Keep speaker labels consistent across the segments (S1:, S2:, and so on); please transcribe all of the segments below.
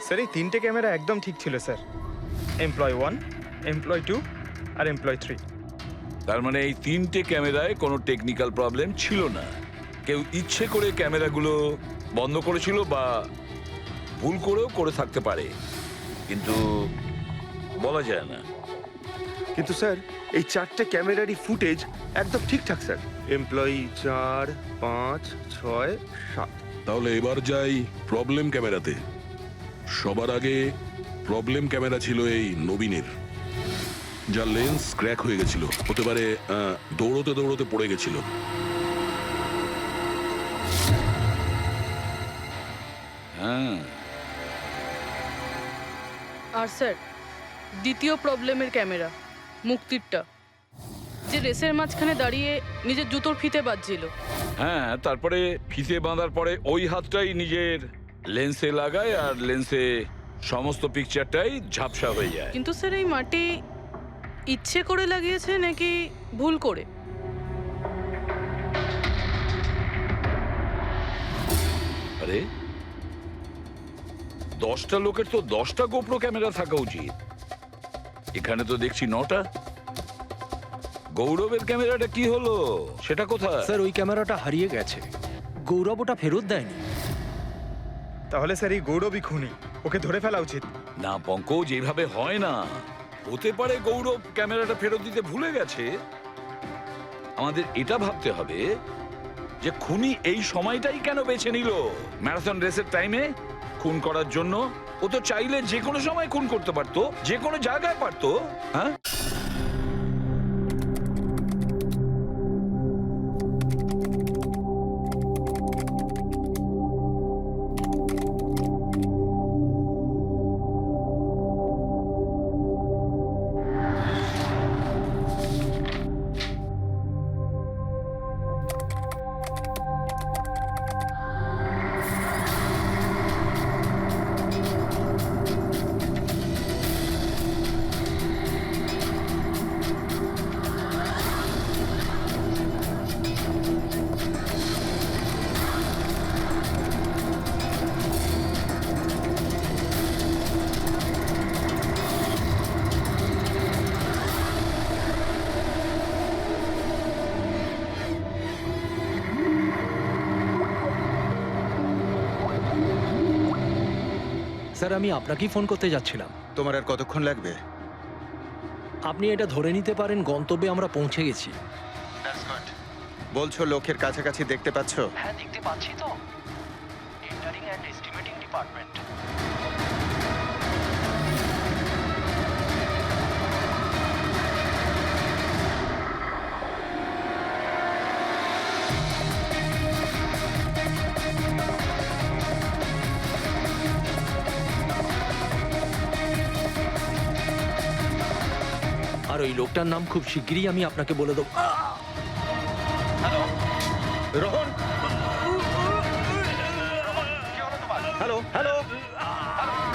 S1: Sir এই তিনটে camera একদম ঠিক ছিল স্যার, এমপ্লয় 1, এমপ্লয় 2 আর এমপ্লয় 3।
S2: তার মানে এই তিনটে ক্যামেরায় কোনো টেকনিক্যাল প্রবলেম ছিল না। কেউ ইচ্ছে করে ক্যামেরাগুলো বন্ধ করেছিল বা ভুল করেও করে থাকতে পারে, কিন্তু বলা যায় না।
S3: কিন্তু স্যার এই চারটে ক্যামেরারই ফুটেজ একদম ঠিকঠাক স্যার। এমপ্লয়ি 4, 5, 6, 7।
S4: তাহলে এবার যাই প্রবলেম ক্যামেরাতে। সবার আগে প্রবলেম ক্যামেরা ছিল এই নবীনের, যার লেন্স ক্র্যাক হয়ে গেছিল। হতে পারে দৌড়তে দৌড়তে পড়ে গেছিল।
S2: হ্যাঁ,
S5: আর স্যার দ্বিতীয় প্রবলেমের ক্যামেরা মুক্তিরটা, যে রেসের মাঝখানে দাঁড়িয়ে নিজের জুতোর ফিতে বাজছিল।
S2: হ্যাঁ, তারপরে ফিতে বাঁধার পরে ওই হাতটাই নিজের লেন্সে লাগায় আর লেন্সে সমস্ত পিকচারটাই ঝাপসা হয়ে যায়।
S5: কিন্তু স্যার এই মাটি ইচ্ছে করে লাগিয়েছে নাকি ভুল করে?
S2: আরে 10টা লোকের তো 10টা গোপ্রো ক্যামেরা থাকা উচিত, এখানে তো দেখছি 9টা। গৌরবের ক্যামেরাটা কি হলো, সেটা কোথায়?
S6: স্যার ওই ক্যামেরাটা হারিয়ে গেছে, গৌরব ওটা ফেরত দেয়নি।
S1: তাহলে স্যার এই গৌরবই খুনি, ওকে ধরে ফেলা উচিত।
S2: না পঙ্কজ, এইভাবে হয় না। হতে পারে গৌরব ক্যামেরাটা ফেরত দিতে ভুলে গেছে। আমাদের এটা ভাবতে হবে যে খুনি এই সময়টাই কেন বেছে নিল ম্যারাথন রেসের টাইমে খুন করার জন্য। ও তো চাইলে যে কোনো সময় খুন করতে পারতো, যে কোনো জায়গায় পারতো। হ্যাঁ,
S6: স্যার আমি আপনাকেই ফোন করতে যাচ্ছিলাম।
S7: তোমার আর কতক্ষণ লাগবে?
S6: আপনি এটা ধরে নিতে পারেন গন্তব্যে আমরা পৌঁছে গেছি।
S7: বলছো লোকের কাছাকাছি দেখতে পাচ্ছ?
S6: হ্যাঁ দেখতে পাচ্ছি তো, টেন্ডারিং এন্ড এস্টিমেটিং ডিপার্টমেন্ট। আর ওই লোকটার নাম খুব শিগগিরই আমি আপনাকে বলে দেবো।
S3: Rohan, hello hello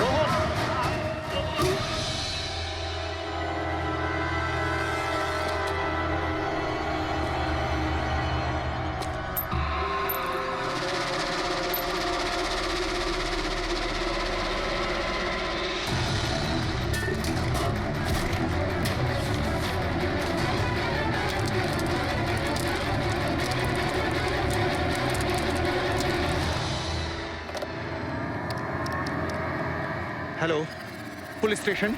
S3: Rohan. Hello, police station.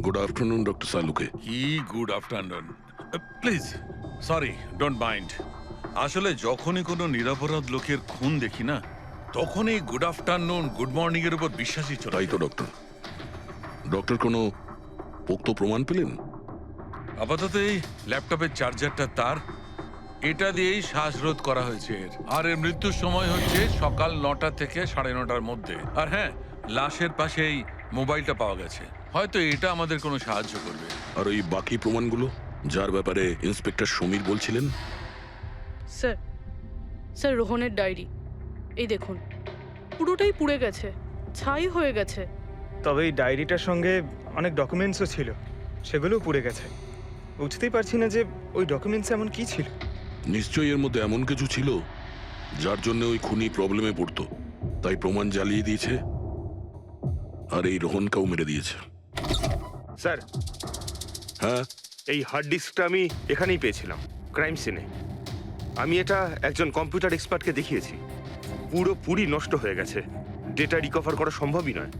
S4: Good afternoon doctor Salunke.
S2: কি good afternoon.
S8: Please sorry don't mind. আসলে যখনই কোনো নিরপরাধ লোকের খুন দেখি না, তখনই গুড আফটারনুন গুড মর্নিং এর উপর বিশ্বাসই চলে
S4: তাই তো
S8: যায়।
S4: ডক্টর। ডক্টর কোনো পোক্ত প্রমাণ পেলেন?
S8: আপাতত এই ল্যাপটপের চার্জারটা তার, এটা দিয়েই শ্বাসরোধ করা হয়েছে এর। আর এর মৃত্যুর সময় হচ্ছে সকাল 9টা থেকে 9:30টার মধ্যে। আর হ্যাঁ, লাশের পাশে এই মোবাইলটা পাওয়া গেছে, হয়তো এটা আমাদের কোনো সাহায্য করবে।
S4: আর ওই বাকি প্রমাণগুলো যার ব্যাপারে ইন্সপেক্টর সমীর বলছিলেন?
S5: স্যার স্যার রোহনের ডায়েরি এই দেখুন, পুরোটাই পুড়ে গেছে, ছাই হয়ে গেছে।
S1: তবে এই ডায়েরিটার সঙ্গে অনেক ডকুমেন্টসও ছিল, সেগুলোও পুড়ে গেছে। বুঝতেই পারছি না যে ওই ডকুমেন্টস এমন কি ছিল।
S4: নিশ্চয়ই এর মধ্যে এমন কিছু ছিল যার জন্য ওই খুনি প্রবলেমে পড়তো, তাই প্রমাণ জ্বালিয়ে দিয়েছে আর এই রোহনকেও মেরে দিয়েছে।
S3: স্যার,
S4: হ্যাঁ,
S3: এই হার্ড ডিস্কটা আমি এখানেই পেয়েছিলাম, ক্রাইম সিনে। আমি এটা একজন কম্পিউটার এক্সপার্টকে দেখিয়েছি। পুরোপুরি নষ্ট হয়ে গেছে, ডেটা রিকভার করা সম্ভবই নয়।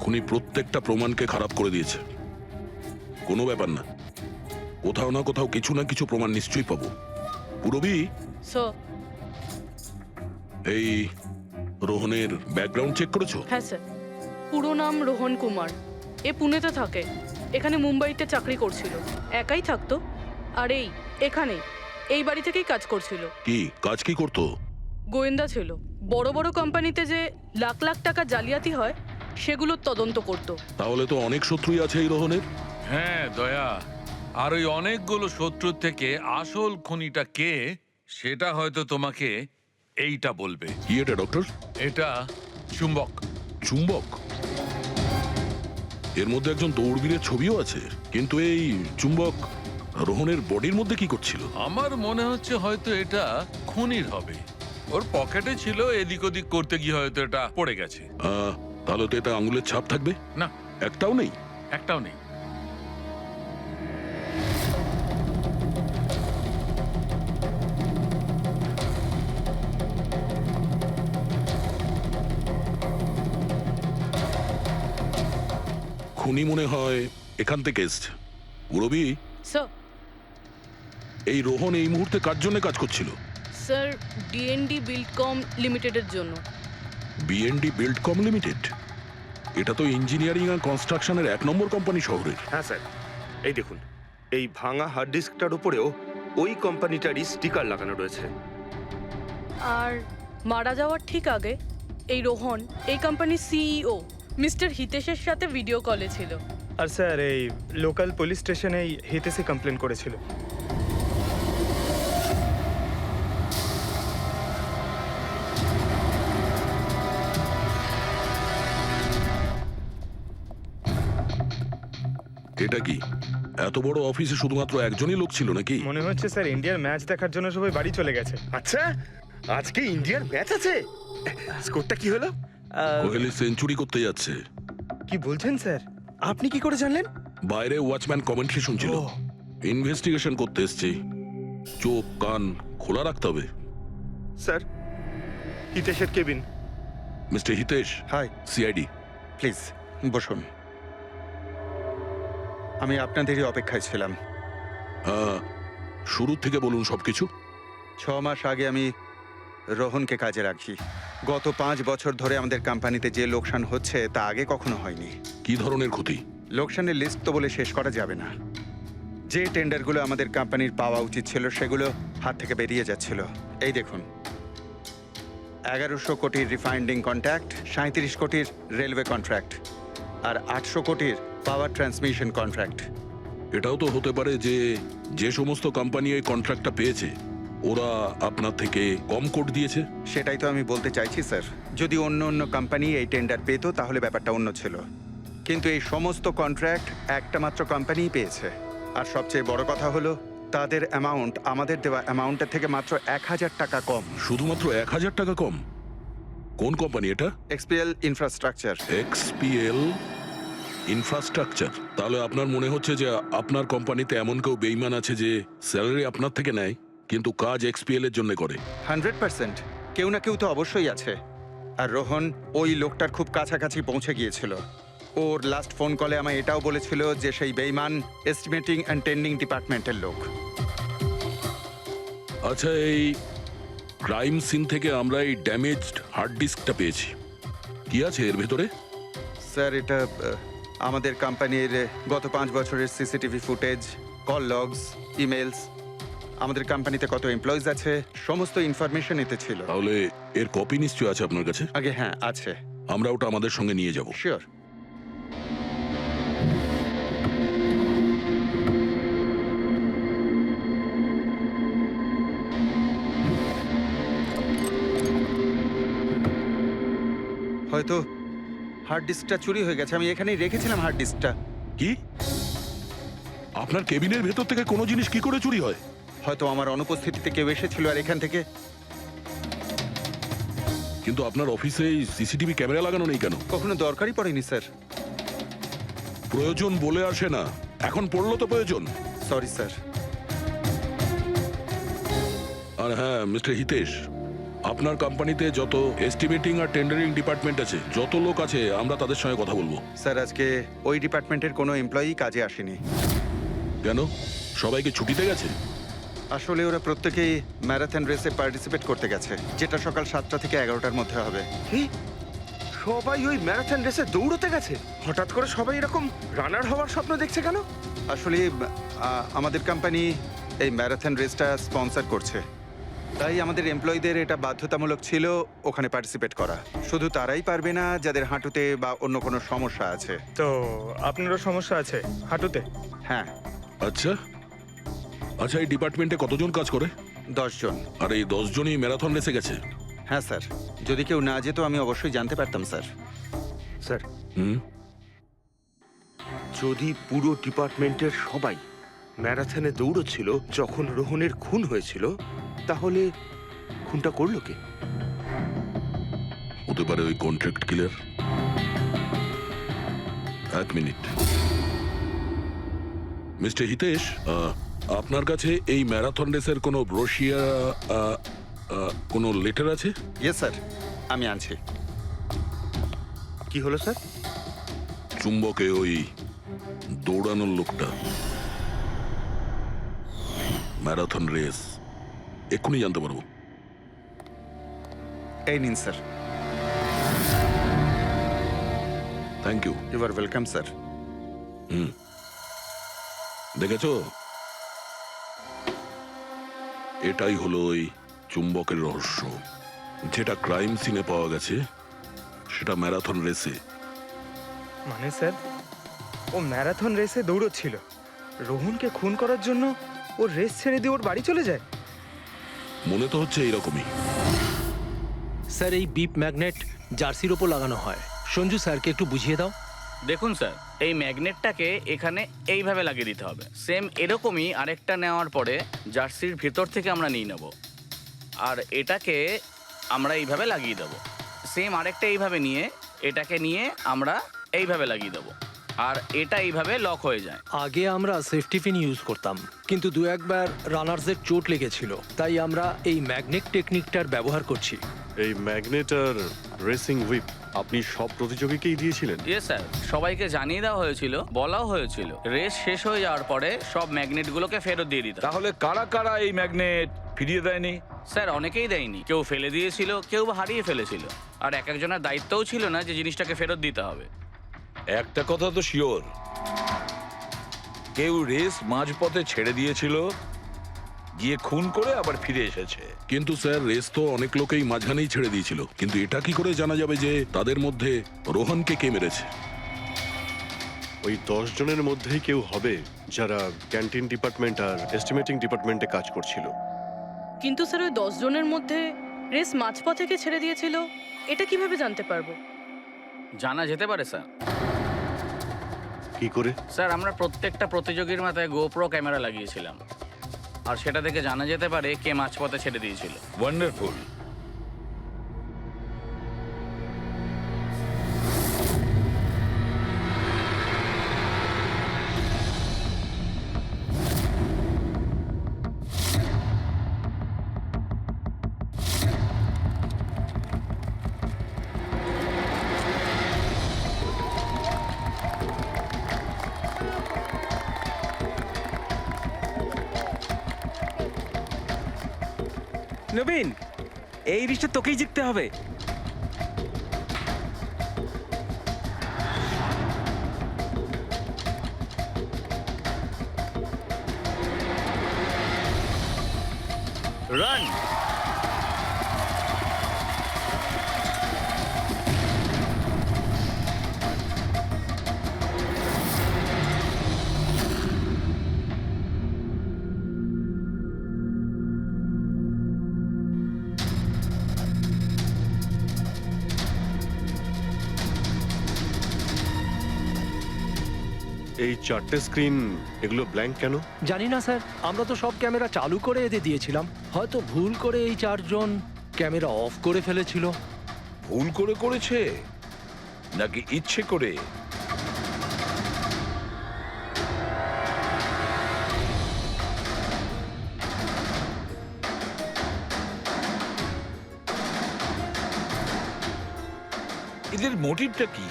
S4: খুনি প্রত্যেকটা প্রমাণকে খারাপ করে দিয়েছে। কোনো ব্যাপার না, কোথাও না কোথাও কিছু না কিছু প্রমাণ নিশ্চয়ই পাবো। পুরবি,
S5: স্যার
S4: এই রোহনের ব্যাকগ্রাউন্ড চেক করেছো?
S5: হ্যাঁ স্যার, পুরো নাম রোহন কুমার। এ পুনেতে থাকে, এখানে মুম্বাইতে চাকরি করছিল, একাই থাকতো। আর এখানেই এই বাড়ি থেকেই কাজ করছিল।
S4: কি কাজ কি করতো?
S5: গোয়েন্দা ছিল, বড় বড় কোম্পানিতে যে লাখ লাখ টাকা জালিয়াতি হয় সেগুলোর তদন্ত করত।
S4: তাহলে তো অনেক শত্রুই আছে এই রোহনের।
S8: হ্যাঁ দয়া, আর ওই অনেকগুলো শত্রুর থেকে আসল খুনিটা কে সেটা হয়তো তোমাকে এইটা বলবে।
S4: কি এটা ডক্টর?
S8: এটা চুম্বক।
S4: চুম্বক? এর মধ্যে একজন দৌড়বীরের ছবিও আছে, কিন্তু এই চুম্বক রোহনের বডির মধ্যে কি করছিল?
S8: আমার মনে হচ্ছে হয়তো এটা খুনির হবে। ওর পকেটে ছিল, এদিক ওদিক করতে গিয়ে হয়তো এটা পড়ে গেছে।
S4: তাহলে তো এটা আঙুলের ছাপ থাকবে।
S8: না,
S4: একটাও নেই।
S8: একটাও নেই।
S4: খুনি মনে হয় এখান থেকে এসছে। রবি,
S5: স্যার
S4: এই রোহন এই মুহূর্তে কার জন্য কাজ করছিল?
S5: স্যার ডিএনডি বিল্ডকম লিমিটেডের জন্য।
S4: BND Buildcom Limited? এটা তো ইঞ্জিনিয়ারিং আর কনস্ট্রাকশনের 1 নম্বর কোম্পানি শহরের।
S3: হ্যাঁ স্যার, এই দেখুন, এই ভাঙা হার্ড ডিস্কটার উপরেও ওই কোম্পানিটারই স্টিকার লাগানো রয়েছে।
S5: আর মারা যাওয়ার ঠিক আগে এই রোহন এই কোম্পানির সিইও মিস্টার হিতেশের সাথে ভিডিও কলে ছিল।
S1: আর স্যার এই লোকাল পুলিশ স্টেশনেই হিতেশে কমপ্লেন করেছিল।
S4: এটা কি এত বড় অফিসে শুধুমাত্র একজনই লোক ছিল নাকি?
S1: মনে হচ্ছে স্যার ইন্ডিয়ার ম্যাচ দেখার জন্য সবাই বাড়ি চলে গেছে।
S3: আচ্ছা, আজকে ইন্ডিয়ার ম্যাচ আছে? স্কোরটা কি হলো?
S4: কোহলি সেঞ্চুরি করতে যাচ্ছে।
S1: কি বলছেন স্যার? আপনি কি করে জানলেন?
S4: বাইরে ওয়াচম্যান কমেন্ট্রি শুনছিল।
S1: ও।
S4: ইনভেস্টিগেশন করতে এসেছি, চোখ কান খোলা রাখতে হবে।
S3: স্যার, হিতেশের cabin.
S4: Mister Hitesh,
S7: hi,
S4: CID.
S7: Please বসুন। আমি আপনাদেরই অপেক্ষায় ছিলাম।
S4: শুরু থেকে বলুন সবকিছু।
S7: 6 মাস আগে আমি রোহনকে কাজে রাখি। গত 5 বছর ধরে আমাদের কোম্পানিতে যে লোকসান হচ্ছে তা আগে কখনো হয়নি।
S4: কি ধরনের ক্ষতি?
S7: লোকসানের লিস্ট তো বলে শেষ করা যাবে না। যে টেন্ডারগুলো আমাদের কোম্পানির পাওয়া উচিত ছিল সেগুলো হাত থেকে বেরিয়ে যাচ্ছিল। এই দেখুন, 1100 কোটির রিফাইন্ডিং কন্ট্রাক্ট, 37 কোটির রেলওয়ে কন্ট্রাক্ট, আর 800 কোটির পাওয়ার ট্রান্সমিশন কন্ট্রাক্ট।
S4: এটাও তো হতে পারে যে যে সমস্ত কোম্পানি এই কন্ট্রাক্টটা পেয়েছে ওরা আপনার থেকে কম কোট দিয়েছে।
S7: সেটাই তো আমি বলতে চাইছি স্যার। যদি অন্য অন্য কোম্পানি এই টেন্ডার পেতো তাহলে ব্যাপারটা অন্য ছিল, কিন্তু এই সমস্ত কন্ট্রাক্ট একটা মাত্র কোম্পানিই পেয়েছে। আর সবচেয়ে বড় কথা হলো তাদের অ্যামাউন্ট আমাদের দেওয়া অ্যামাউন্টের থেকে মাত্র 1000 টাকা কম।
S4: শুধুমাত্র 1000 টাকা কম? কোন কোম্পানি এটা?
S7: XPL infrastructure.
S4: XPL infrastructure? তাহলে আপনার মনে হচ্ছে যে আপনার কোম্পানিতে এমন কেউ বেইমান আছে যে স্যালারি আপনার থেকে নেয় কিন্তু কাজ এক্সপিএল এর জন্য করে?
S7: 100% কেউ না কেউ তো অবশ্যই আছে। আর রোহন ওই লোকটার খুব কাছাকাছি পৌঁছে গিয়েছিল। ওর লাস্ট ফোন কলে আমায় এটাও বলেছিল যে সেই বেইমান এস্টিমেটিং অ্যান্ড টেন্ডিং ডিপার্টমেন্টের লোক।
S4: আচ্ছা, এই ক্রাইম সিন থেকে আমরা এই ড্যামেজড হার্ড ডিস্কটা পেয়েছি। কি আছে এর ভেতরে?
S7: স্যার, এটা আমাদের কোম্পানির গত 5 বছরের CCTV footage, call logs, emails, আমাদের কোম্পানিতে কত এমপ্লয়িজ আছে, সমস্ত ইনফরমেশন এতে ছিল।
S4: তাহলে এর কপি নিশ্চয় আছে আপনার কাছে?
S7: আগে হ্যাঁ, আছে।
S4: আমরা ওটা আমাদের সঙ্গে নিয়ে যাব।
S7: শিওর। হয়তো হার্ড ডিস্কটা চুরি হয়ে গেছে। আমি এখানেই রেখেছিলাম হার্ড ডিস্কটা।
S4: কি? আপনার কেবিনের ভেতর থেকে কোনো জিনিস কি করে চুরি হয়?
S7: হয়তো আমার অনুপস্থিতিতে কেউ এসেছিল আর এখান থেকে।
S4: কিন্তু আপনার অফিসে এই সিসিটিভি ক্যামেরা লাগানো নেই কেন?
S7: কখনো দরকারই পড়েনি স্যার।
S4: প্রয়োজন বলে আসে না, এখন পড়লো তো প্রয়োজন।
S7: Sorry sir.
S4: আর হ্যাঁ, মিস্টার হিতেশ, আপনার কোম্পানিতে যত এস্টিমেটিং আর টেন্ডারিং ডিপার্টমেন্ট আছে, যত লোক আছে, আমরা তাদের সঙ্গে কথা বলবো।
S7: স্যার, আজকে ওই ডিপার্টমেন্টের কোনো এমপ্লয়ি কাজে আসেনি।
S4: কেন? সবাইকে ছুটিতে গেছে?
S7: আসলে ওরা প্রত্যেকেই ম্যারাথন রেসে পার্টিসিপেট করতে গেছে, যেটা সকাল 7টা থেকে 11টার মধ্যে হবে।
S3: কি? সবাই ওই ম্যারাথন রেসে দৌড়তে গেছে? হঠাৎ করে সবাই এরকম রানার হওয়ার স্বপ্ন দেখছে কেন?
S7: আসলে আমাদের কোম্পানি এই ম্যারাথন রেসটা স্পন্সর করছে, তাই আমাদের এমপ্লয়ীদের এটা বাধ্যতামূলক ছিল ওখানে পার্টিসিপেট করা। শুধু তারাই পারবে না যাদের হাঁটুতে বা অন্য কোনো সমস্যা আছে।
S1: তো আপনারও সমস্যা আছে হাঁটুতে?
S7: হ্যাঁ।
S4: আচ্ছা আচ্ছা, এই ডিপার্টমেন্টে কতজন কাজ করে?
S7: 10 জন।
S4: আর এই 10 জনই ম্যারাথন রেসে গেছে?
S7: হ্যাঁ স্যার, যদি কেউ না যেত আমি অবশ্যই জানতে পারতাম স্যার।
S3: স্যার,
S4: হুম,
S3: যদি পুরো ডিপার্টমেন্টের সবাই ম্যারাথনে দৌড়চ্ছিল যখন রোহনের খুন হয়েছিল, তাহলে খুনটা করলো কে?
S4: হতে পারে ওই কন্ট্রাক্ট কিলার। এক মিনিট, মিস্টার হিতেশ, আপনার কাছে এই ম্যারাথন রেসের কোনো ব্রোশিয়া, কোনো লেটার আছে?
S7: ইয়েস স্যার, আমি আনছি।
S3: কি হলো স্যার?
S4: চুম্বকে ওই দৌড়ানোর লোকটা, ম্যারাথন রেস, এক্ষুনি জানতে পারবো।
S7: এই নিন sir.
S4: Thank you.
S7: You are welcome sir.
S4: হুম, দেখেছো, এটাই হলো ওই চুম্বকের রহস্য। যেটা ক্রাইম সিনে পাওয়া গেছে সেটা ম্যারাথন রেসে।
S1: মানে স্যার, ও ম্যারাথন রেসে দৌড়চ্ছিল, রোহনকে খুন করার জন্য ও রেস ছেড়ে দিয়ে ওর বাড়ি চলে যায়?
S4: মনে তো হচ্ছে এইরকমই।
S6: স্যার, এই বিপ ম্যাগনেট জার্সির ওপর লাগানো হয়। সঞ্জু স্যারকে একটু বুঝিয়ে দাও।
S9: দেখুন স্যার, এই ম্যাগনেটটাকে এখানে এইভাবে লাগিয়ে দিতে হবে। সেম এরকমই আরেকটা নেওয়ার পরে জার্সির ভিতর থেকে আমরা নিয়ে নেব, আর এটাকে আমরা এইভাবে লাগিয়ে দেবো। সেম আরেকটা এইভাবে নিয়ে এটাকে নিয়ে আমরা এইভাবে লাগিয়ে দেবো, আর এটা এইভাবে লক হয়ে যায়।
S6: আগে আমরা সেফটি পিন ইউজ করতাম, কিন্তু 2-1 রানার্সের চোট লেগেছিল, তাই আমরা এই ম্যাগনেট টেকনিকটার ব্যবহার করছি।
S10: এই ম্যাগনেট আর রেসিং হুইপ আপনি সব প্রতিযোগীকেই দিয়েছিলেন?
S9: ইয়েস স্যার, সবাইকে জানিয়ে দেওয়া হয়েছিল, বলাও হয়েছিল রেস শেষ হয়ে যাওয়ার পরে সব ম্যাগনেটগুলোকে ফেরত দিয়ে দিতে।
S2: তাহলে কারা কারা এই ম্যাগনেট ফিরিয়ে দেয়নি?
S9: স্যার, অনেকেই দেয়নি, কেউ ফেলে দিয়েছিল, কেউ বা হারিয়ে ফেলেছিল, আর এক একজনের দায়িত্বও ছিল না যে জিনিসটাকে ফেরত দিতে হবে।
S2: একটা কথা তো শিওর, কেউ রেস মাঝপথে ছেড়ে দিয়েছিল, গিয়ে খুন করে আবার ফিরে এসেছে।
S4: কিন্তু স্যার, রেস তো অনেক লোকেই মাঝখানেই ছেড়ে দিয়েছিল, কিন্তু এটা কি করে জানা যাবে যে তাদের মধ্যে রোহনকে কে মেরেছে?
S10: ওই 10 জনের মধ্যেই কেউ হবে যারা ক্যান্টিন ডিপার্টমেন্ট আর এস্টিমেটিং ডিপার্টমেন্টে কাজ করছিল।
S5: কিন্তু স্যার, ওই 10 জনের মধ্যে রেস মাঝপথ থেকে ছেড়ে দিয়েছিল, এটা কিভাবে জানতে পারবো?
S9: জানা যেতে পারে স্যার।
S10: কি করে?
S9: স্যার, আমরা প্রত্যেকটা প্রতিযোগীর মাথায় গোপ্রো ক্যামেরা লাগিয়েছিলাম, আর সেটা থেকে জানা যেতে পারে কে মাঝপথে ছেড়ে দিয়েছিল।
S2: ওয়ান্ডারফুল।
S11: নবীন, এই রিশটা তোকেই জিততে হবে।
S9: রান।
S10: এই চারটে স্ক্রিন এগুলো ব্ল্যাঙ্ক কেন?
S6: জানি না স্যার, আমরা তো সব ক্যামেরা চালু করে এদের দিয়েছিলাম। হয়তো ভুল করে এই চারজন ক্যামেরা অফ করে ফেলেছিল।
S2: ভুল করে করেছে নাকি ইচ্ছে করে? এদের মোটিভটা কি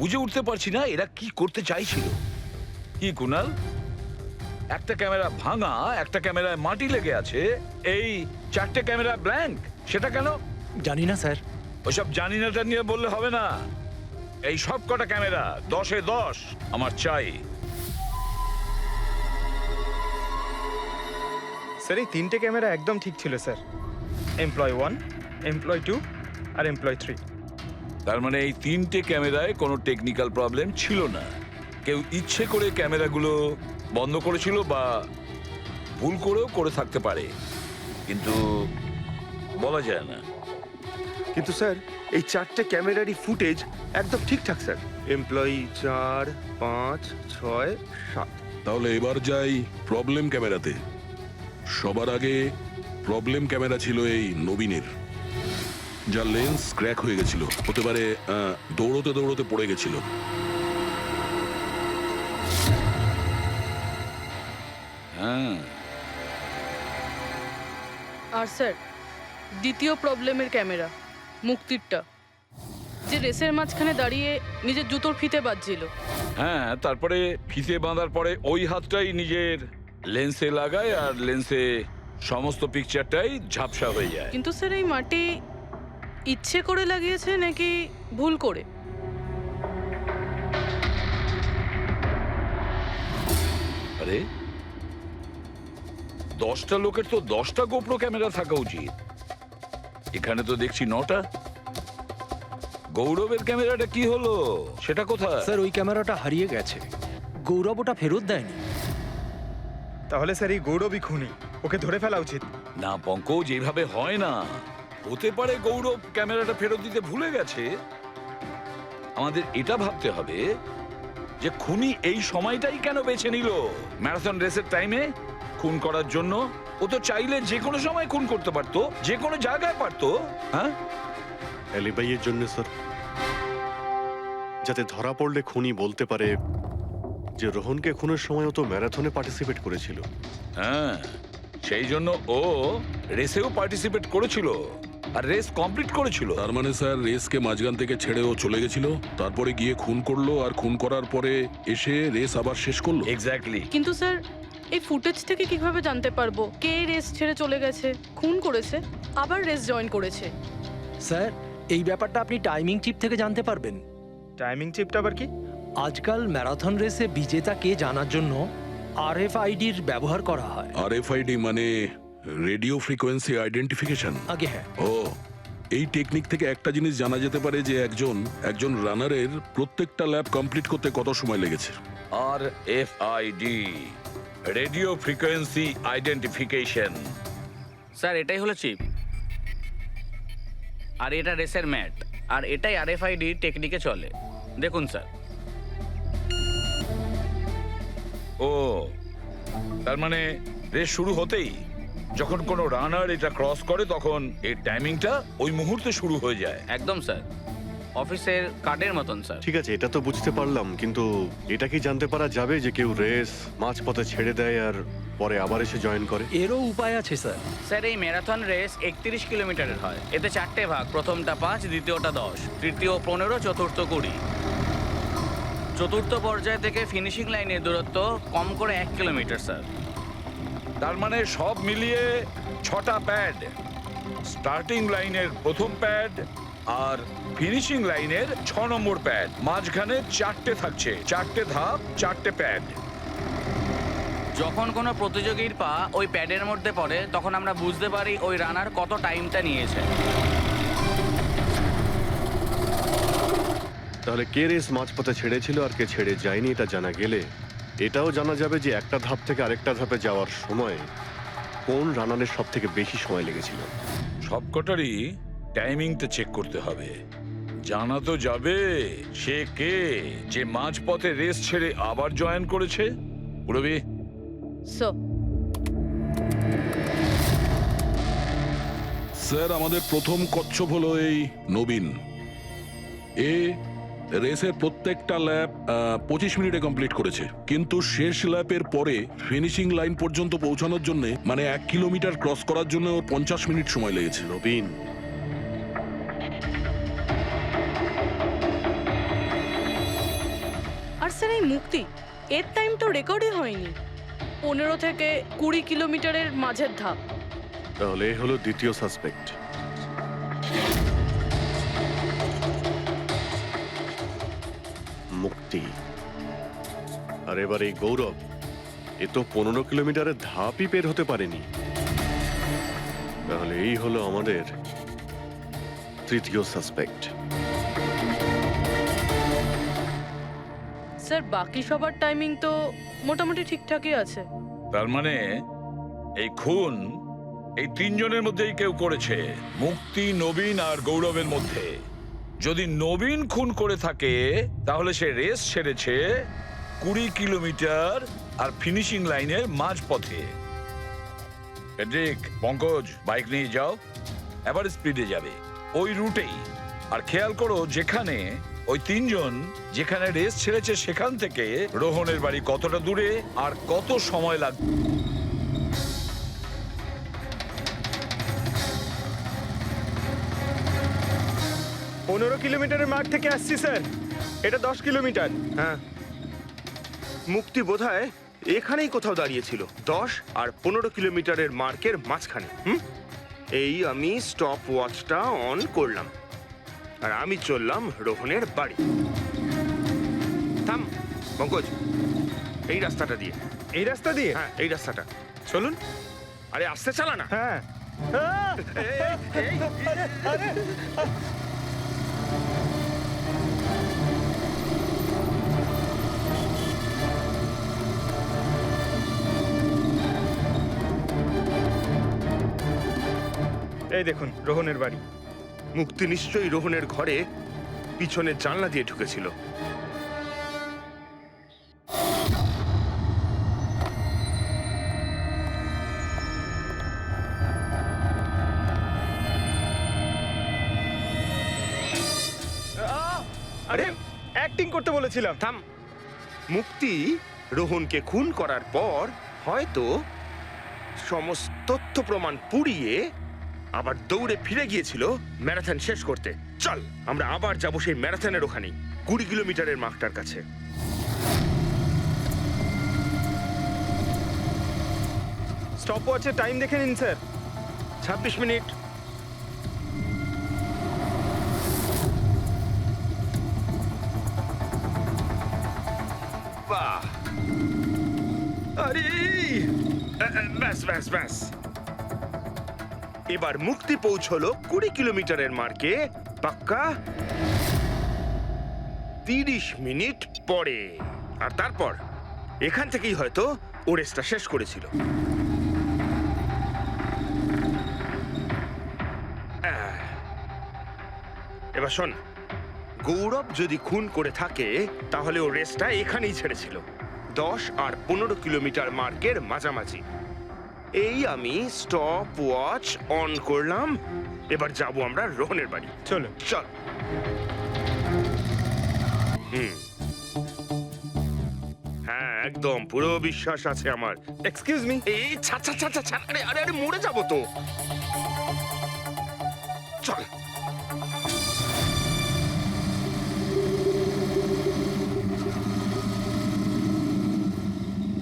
S2: বুঝে উঠতে পারছি না। এরা কি করতে চাইছিল? কি কুনাল, একটা ক্যামেরা ভাঙা, একটা ক্যামেরায় মাটি লেগে আছে, এই চারটে ক্যামেরা ব্ল্যাঙ্ক, সেটা কেন?
S6: জানি না স্যার।
S2: ওইসব জানি নাটা নিয়ে বললে হবে না। এই সব কটা ক্যামেরা 10-এ 10 আমার চাই।
S1: স্যার এই তিনটে ক্যামেরা একদম ঠিক ছিল স্যার। এমপ্লয় 1, এমপ্লয় 2 আর এমপ্লয় 3।
S2: তার মানে এই তিনটে ক্যামেরায় কোনো টেকনিক্যাল প্রবলেম ছিল না। কেউ ইচ্ছে করে ক্যামেরাগুলো বন্ধ করেছিল বা ভুল করেও করে থাকতে পারে, কিন্তু বলা যায় না।
S3: কিন্তু স্যার এই চারটে ক্যামেরারই ফুটেজ একদম ঠিকঠাক স্যার। এমপ্লয়ি 4, 5, 6, 7।
S4: তাহলে এবার যাই প্রবলেম ক্যামেরাতে। সবার আগে প্রবলেম ক্যামেরা ছিল এই নবীনের, যার লেন্স ক্র্যাক হয়ে গেছিল। হতে পারে দৌড়তে দৌড়তে পড়ে গেছিল।
S2: হ্যাঁ,
S5: আর স্যার দ্বিতীয় প্রবলেমের ক্যামেরা, মুক্তিরটা, যে রেসের মাঝখানে দাঁড়িয়ে নিজের জুতোর ফিতে বাজছিল।
S2: হ্যাঁ, তারপরে ফিতে বাঁধার পরে ওই হাতটাই নিজের লেন্সে লাগায় আর লেন্সে সমস্ত পিকচারটাই ঝাপসা হয়ে যায়।
S5: কিন্তু স্যার এই মাটি ইচ্ছে করে লাগিয়েছে নাকি ভুল করে?
S2: আরে 10টা লোকের তো 10টা গোপ্রো ক্যামেরা থাকা উচিত, এখানে তো দেখছি 9টা। গৌরবের ক্যামেরাটা কি হলো, সেটা কোথায়?
S6: স্যার ওই ক্যামেরাটা হারিয়ে গেছে, গৌরব ওটা ফেরত দেয়নি।
S1: তাহলে স্যার এই গৌরবই খুনি, ওকে ধরে ফেলা উচিত।
S2: না পঙ্কজ, এইভাবে হয় না। হতে পারে গৌরব ক্যামেরাটা ফেরত দিতে ভুলে গেছে। আমাদের এটা ভাবতে হবে যে খুনি এই সময়টাই কেন বেছে নিল ম্যারাথন রেসের টাইমে খুন করার জন্য। ও তো চাইলে যে কোনো সময় খুন করতে পারতো, যে কোনো জায়গায় পারতো। হ্যাঁ,
S10: অ্যালিবাইয়ের জন্য স্যার, যাতে ধরা পড়লে খুনি বলতে পারে যে রোহনকে খুনের সময় ও তো ম্যারাথনে পার্টিসিপেট করেছিল।
S2: হ্যাঁ, সেই জন্য ও রেসেও পার্টিসিপেট করেছিল আর রেস কমপ্লিট করেছিল।
S4: তার মানে স্যার রেসকে মাঝখান থেকে ছেড়ে ও চলে গেছিল, তারপরে গিয়ে খুন করলো, আর খুন করার পরে এসে রেস আবার শেষ করলো।
S2: এক্স্যাক্টলি।
S5: কিন্তু স্যার এই ফুটেজ থেকে কিভাবে জানতে পারবো কে রেস ছেড়ে চলে গেছে, খুন করেছে, আবার রেস জয়েন করেছে?
S6: স্যার এই ব্যাপারটা আপনি টাইমিং চিপ থেকে জানতে পারবেন।
S1: টাইমিং চিপটা আবার কি?
S6: আজকাল ম্যারাথন রেসে বিজেতা কে জানার জন্য RFIDর ব্যবহার করা হয়।
S4: RFID মানে রেডিও ফ্রিকোয়েন্সি আইডেন্টিফিকেশন।
S6: আগে হ্যাঁ।
S4: ও, এই টেকনিক থেকে একটা জিনিস জানা যেতে পারে যে একজন রানারের প্রত্যেকটা ল্যাব কমপ্লিট করতে কত সময় লেগেছে।
S2: RFID, radio frequency identification.
S9: Sir এটাই হলো চিপ, আর এটা রেসের ম্যাট, আর এটাই RFID টেকনিকে চলে। দেখুন স্যার।
S2: ও, তার মানে রেস শুরু হতেই যখন কোনো রানার এটা ক্রস করে তখন এই টাইমিংটা ওই মুহূর্তে শুরু হয়ে যায়।
S9: একদম স্যার, অফিসের কার্ডের মতন স্যার।
S10: ঠিক আছে, এটা তো বুঝতে পারলাম, কিন্তু এটা কি জানতে পারা যাবে যে কেউ রেস মাঝপথে ছেড়ে দেয় আর পরে আবার এসে জয়েন করে?
S6: এরও উপায় আছে স্যার।
S9: স্যার এই ম্যারাথন রেস 31 কিলোমিটারের হয়। এতে 4টে ভাগ, প্রথমটা 5, দ্বিতীয়টা 10, তৃতীয় 15, চতুর্থ 20। চতুর্থ পর্যায় থেকে ফিনিশিং লাইনের দূরত্ব কম করে 1 কিলোমিটার স্যার।
S2: তার মানে সব মিলিয়ে 6টা প্যাড। স্টার্টিং লাইনের প্রথম প্যাড আর ফিনিশিং লাইনের 6 নম্বর প্যাড। মাঝখানে 4টে থাকছে, 4টে ধাপ, 4টে প্যাড।
S9: যখন কোনো প্রতিযোগীর পা ওই প্যাডের মধ্যে পড়ে তখন আমরা বুঝতে পারি ওই রানার কত টাইমটা নিয়েছে।
S10: তাহলে কে রেস মাঝপথে ছেড়েছিল আর কে ছেড়ে যায়নি এটা জানা গেলে এটাও জানা যাবে যে একটা ধাপ থেকে আরেকটা ধাপে যাওয়ার সময় কোন রানারের সব থেকে বেশি সময় লেগেছিল।
S2: সবকটারই টাইমিংটা চেক করতে হবে। জানা তো যাবে সে কে, যে মাঝপথে রেস ছেড়ে আবার জয়েন করেছে। পুরবি,
S5: সো
S4: স্যার আমাদের প্রথম কচ্ছপ হলো এই নবীন। এ রেসের প্রত্যেকটা ল্যাপ 25 মিনিটে কমপ্লিট করেছে, কিন্তু শেষ ল্যাপের পরে ফিনিশিং লাইন পর্যন্ত পৌঁছানোর জন্য মানে 1 কিলোমিটার ক্রস করার জন্য ওর 50 মিনিট সময় লেগেছে।
S10: নবীন,
S5: আর স্যার এই মুক্তি, এর টাইম তো রেকর্ডই হয়নি। 15 থেকে 20 কিলোমিটারের মাঝের ধাপ।
S10: তাহলে এ হলো দ্বিতীয় সাসপেক্ট। মুক্তি। আর এবার এই গৌরব, এ তো 15 কিলোমিটারের ধাপই বের হতে পারেনি। তাহলে এই হলো আমাদের তৃতীয় সাসপেক্ট।
S5: স্যার বাকি সবার টাইমিং তো মোটামুটি ঠিকঠাকই আছে।
S2: তার মানে এই খুন এই 3 জনের মধ্যেই কেউ করেছে, মুক্তি, নবীন আর গৌরবের মধ্যে। যদি নবীন খুন করে থাকে তাহলে সে রেস ছেড়েছে 20 কিলোমিটার আর ফিনিশিং লাইনের মাঝপথে। পেড্রিক, পঙ্কজ, বাইক নিয়ে যাও, এবার স্পিডে যাবে ওই রুটেই। আর খেয়াল করো যেখানে ওই 3 জন যেখানে রেস ছেড়েছে সেখান থেকে রোহনের বাড়ি কতটা দূরে আর কত সময় লাগবে।
S1: পনেরো কিলোমিটারের মাঠ থেকে আসছি স্যার, এটা 10 কিলোমিটার।
S3: হ্যাঁ, মুক্তি বোধহয় এখানেই কোথাও দাঁড়িয়েছিল, 10 আর 15 কিলোমিটারের মার্কের মাঝখানে। এই আমি স্টপ ওয়াচটা অন করলাম আর আমি চললাম রোহনের বাড়ি। থাম পঙ্কজ, এই রাস্তাটা দিয়ে।
S1: এই রাস্তা দিয়ে?
S3: হ্যাঁ, এই রাস্তাটা। চলুন। আরে আস্তে চালা না।
S1: হ্যাঁ। এই দেখুন রোহনের বাড়ি।
S3: মুক্তি নিশ্চয়ই রোহনের ঘরে পিছনের জানলা দিয়ে ঢুকেছিল।
S1: আরে অ্যাক্টিং করতে বলেছিলাম।
S3: থাম। মুক্তি রোহনকে খুন করার পর হয়তো সমস্ত তথ্য প্রমাণ পুড়িয়ে আবার দৌড়ে ফিরে গিয়েছিল ম্যারাথন শেষ করতে। চল আমরা আবার যাব সেই ম্যারাথনের ওখানে, 20 কিলোমিটারের মার্কটার কাছে।
S1: স্টপ ওয়াচের টাইম দেখে নিন স্যার।
S3: 26 মিনিট। বাহ, আরে ব্যাস ব্যাস ব্যাস। এবার মুক্তি পৌঁছলো 20 কিলোমিটারের মার্কে পাক্কা 30 মিনিট পরে। আর তারপর এখান থেকেই হয়তো ও রেসটা শেষ করেছিল। এবার শোন, গৌরব যদি খুন করে থাকে তাহলে ও রেসটা এখানেই ছেড়েছিল, 10 আর 15 কিলোমিটার মার্কের মাঝামাঝি। এই আমি স্টপ ওয়াচ অন করলাম। এবার যাব আমরা রোহনের বাড়ি।
S1: চলো।
S3: চল। হ্যাঁ, একদম পুরো বিশ্বাস আছে আমার।
S1: Excuse me.
S3: এই ছাড় ছাড় ছাড় ছাড়, আরে আরে আরে মরে যাবো তো। চল।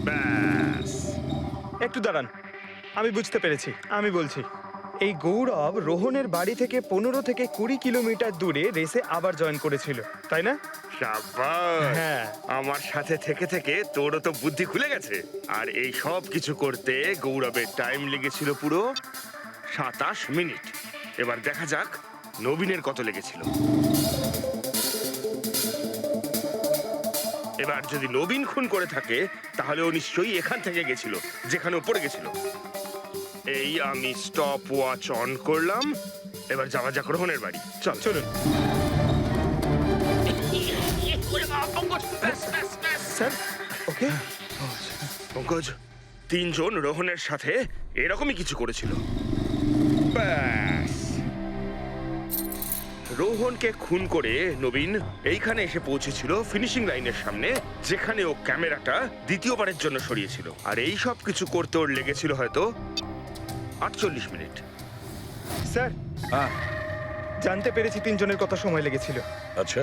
S3: ব্যাস।
S1: একটু দাঁড়ান। আমি বুঝতে পেরেছি, আমি বলছি। এই গৌরব রোহনের বাড়ি থেকে 15 থেকে 20 কিলোমিটার দূরে রেসে আবার জয়েন করেছিল, তাই না?
S3: শাবাশ!
S1: হ্যাঁ।
S3: আমার সাথে থেকে থেকে তোরও তো বুদ্ধি খুলে গেছে। আর এই সব কিছু করতে গৌরবের টাইম লেগেছিল পুরো 27 মিনিট। এবার দেখা যাক নবীনের কত লেগেছিল। এবার যদি নবীন খুন করে থাকে তাহলে ও নিশ্চয়ই এখান থেকে গেছিল, যেখানে ও পড়ে গেছিল। এই আমি স্টপ ওয়াচ অন করলাম। এবার যাওয়া যাক রোহনের বাড়ি। চল
S1: চলুন স্যার। ওকে,
S3: পঙ্কজ, 3 জন রোহনের সাথে এরকমই কিছু করেছিল। ব্যাস, রোহনকে খুন করে নবীন এইখানে এসে পৌঁছেছিল ফিনিশিং লাইনের সামনে, যেখানে ও ক্যামেরাটা দ্বিতীয়বারের জন্য সরিয়েছিল। আর এই সব কিছু করতে ওর লেগেছিল হয়তো 48 মিনিট।
S1: স্যার
S2: হ্যাঁ,
S1: জানতে পেরেছি 3 জনের কত সময় লেগেছিল।
S2: আচ্ছা